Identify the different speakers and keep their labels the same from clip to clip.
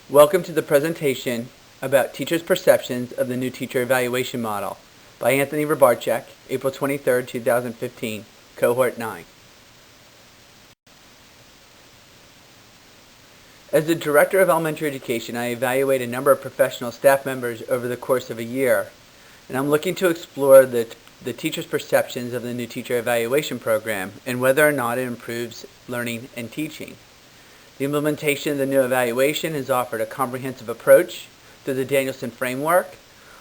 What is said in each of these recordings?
Speaker 1: Welcome to the presentation about teachers' perceptions of the new teacher evaluation model by Anthony Rybarczyk, April 23, 2015, Cohort 9. As the Director of Elementary Education, I evaluate a number of professional staff members over the course of a year, and I'm looking to explore the teachers' perceptions of the new teacher evaluation program and whether or not it improves learning and teaching. The implementation of the new evaluation has offered a comprehensive approach through the Danielson framework.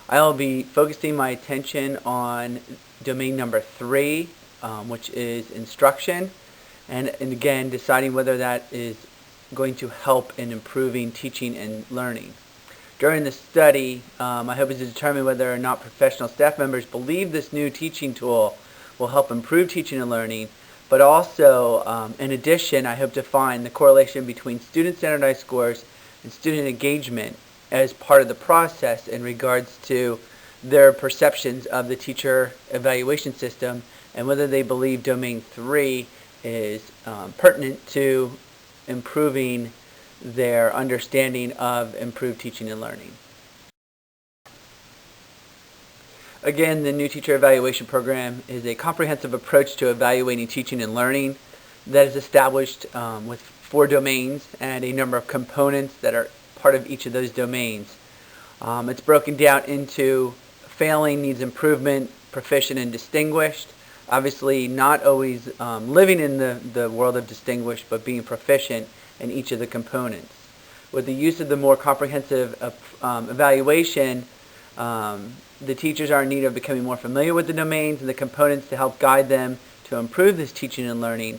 Speaker 1: I will be focusing my attention on domain number 3, which is instruction, and again deciding whether that is going to help in improving teaching and learning. During the study, my hope is to determine whether or not professional staff members believe this new teaching tool will help improve teaching and learning, but also, in addition, I hope to find the correlation between student standardized scores and student engagement as part of the process in regards to their perceptions of the teacher evaluation system and whether they believe domain 3 is pertinent to improving their understanding of improved teaching and learning. Again, the new teacher evaluation program is a comprehensive approach to evaluating teaching and learning that is established with 4 domains and a number of components that are part of each of those domains. It's broken down into failing, needs improvement, proficient, and distinguished. Obviously, not always living in the world of distinguished, but being proficient in each of the components. With the use of the more comprehensive evaluation, the teachers are in need of becoming more familiar with the domains and the components to help guide them to improve this teaching and learning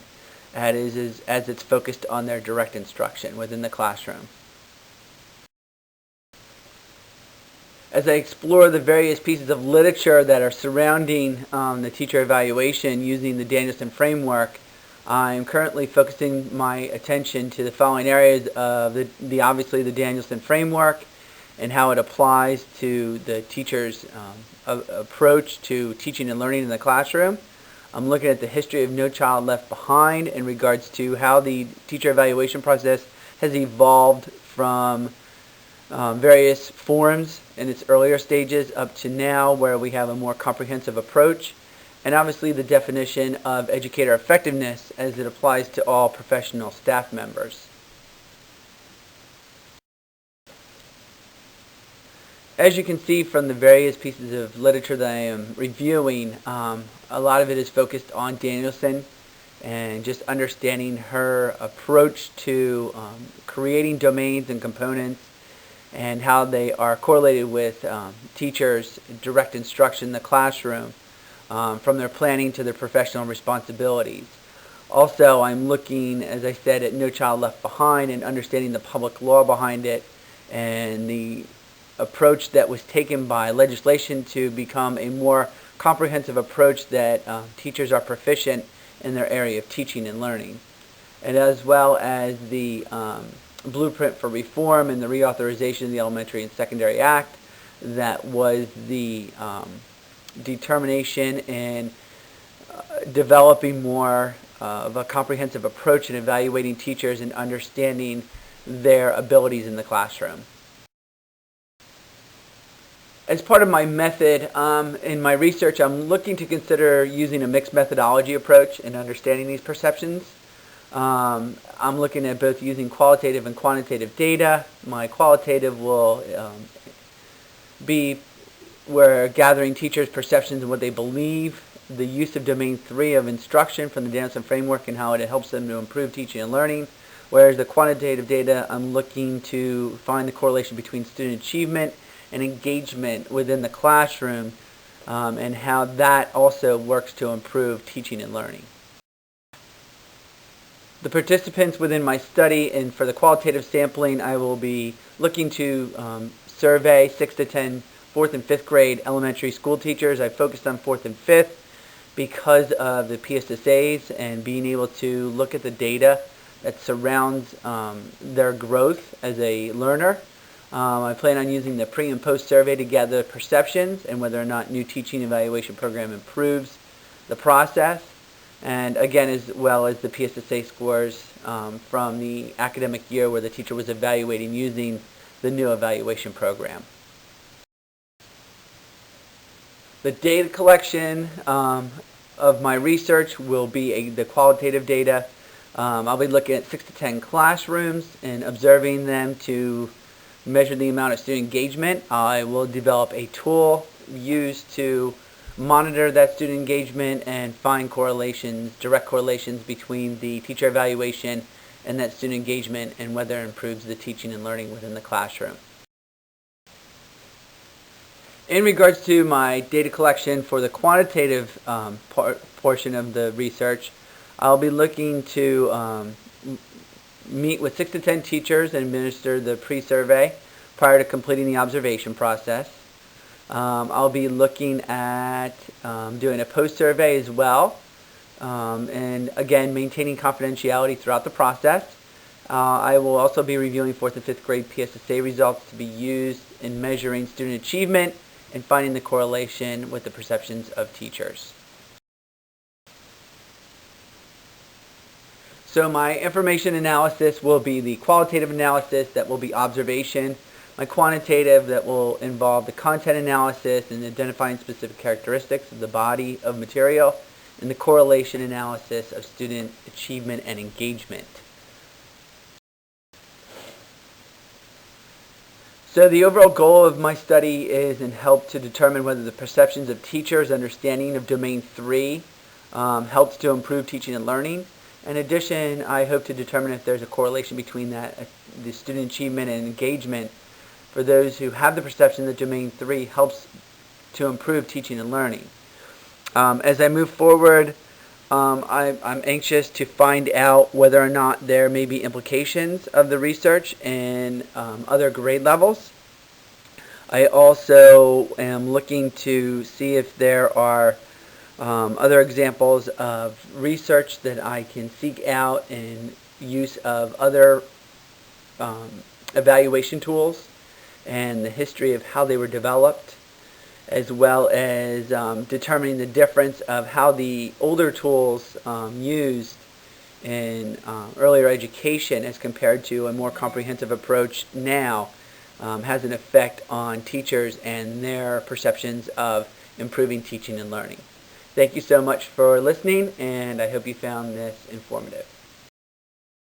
Speaker 1: as it's focused on their direct instruction within the classroom. As I explore the various pieces of literature that are surrounding the teacher evaluation using the Danielson framework, I'm currently focusing my attention to the following areas of obviously the Danielson framework and how it applies to the teacher's approach to teaching and learning in the classroom. I'm looking at the history of No Child Left Behind in regards to how the teacher evaluation process has evolved from various forms in its earlier stages up to now, where we have a more comprehensive approach, and obviously the definition of educator effectiveness as it applies to all professional staff members. As you can see from the various pieces of literature that I am reviewing, a lot of it is focused on Danielson and just understanding her approach to creating domains and components and how they are correlated with teachers' direct instruction in the classroom, from their planning to their professional responsibilities. Also, I'm looking, as I said, at No Child Left Behind and understanding the public law behind it and the approach that was taken by legislation to become a more comprehensive approach that teachers are proficient in their area of teaching and learning, and as well as the blueprint for reform and the reauthorization of the Elementary and Secondary Act that was the determination in developing more of a comprehensive approach in evaluating teachers and understanding their abilities in the classroom. As part of my method in my research, I'm looking to consider using a mixed methodology approach in understanding these perceptions. I'm looking at both using qualitative and quantitative data. My qualitative will be where gathering teachers' perceptions and what they believe, the use of domain 3 of instruction from the Danielson framework and how it helps them to improve teaching and learning, whereas the quantitative data, I'm looking to find the correlation between student achievement and engagement within the classroom, and how that also works to improve teaching and learning. The participants within my study, and for the qualitative sampling, I will be looking to survey 6 to 10 4th and 5th grade elementary school teachers. I focused on 4th and 5th because of the PSSAs and being able to look at the data that surrounds their growth as a learner. I plan on using the pre and post survey to gather perceptions and whether or not new teaching evaluation program improves the process, and again as well as the PSSA scores from the academic year where the teacher was evaluating using the new evaluation program. The data collection of my research will be the qualitative data. I'll be looking at 6 to 10 classrooms and observing them to measure the amount of student engagement. I will develop a tool used to monitor that student engagement and find correlations, direct correlations between the teacher evaluation and that student engagement and whether it improves the teaching and learning within the classroom. In regards to my data collection for the quantitative portion of the research, I'll be looking to meet with 6 to 10 teachers and administer the pre-survey prior to completing the observation process. I'll be looking at doing a post-survey as well, and again maintaining confidentiality throughout the process. I will also be reviewing 4th and 5th grade PSSA results to be used in measuring student achievement and finding the correlation with the perceptions of teachers. So my information analysis will be the qualitative analysis, that will be observation. My quantitative, that will involve the content analysis and identifying specific characteristics of the body of material, and the correlation analysis of student achievement and engagement. So the overall goal of my study is and help to determine whether the perceptions of teachers' understanding of Domain 3 helps to improve teaching and learning. In addition, I hope to determine if there's a correlation between that, the student achievement and engagement for those who have the perception that Domain 3 helps to improve teaching and learning. As I move forward, I'm anxious to find out whether or not there may be implications of the research in other grade levels. I also am looking to see if there are other examples of research that I can seek out in use of other evaluation tools and the history of how they were developed, as well as determining the difference of how the older tools used in earlier education as compared to a more comprehensive approach now has an effect on teachers and their perceptions of improving teaching and learning. Thank you so much for listening, and I hope you found this informative.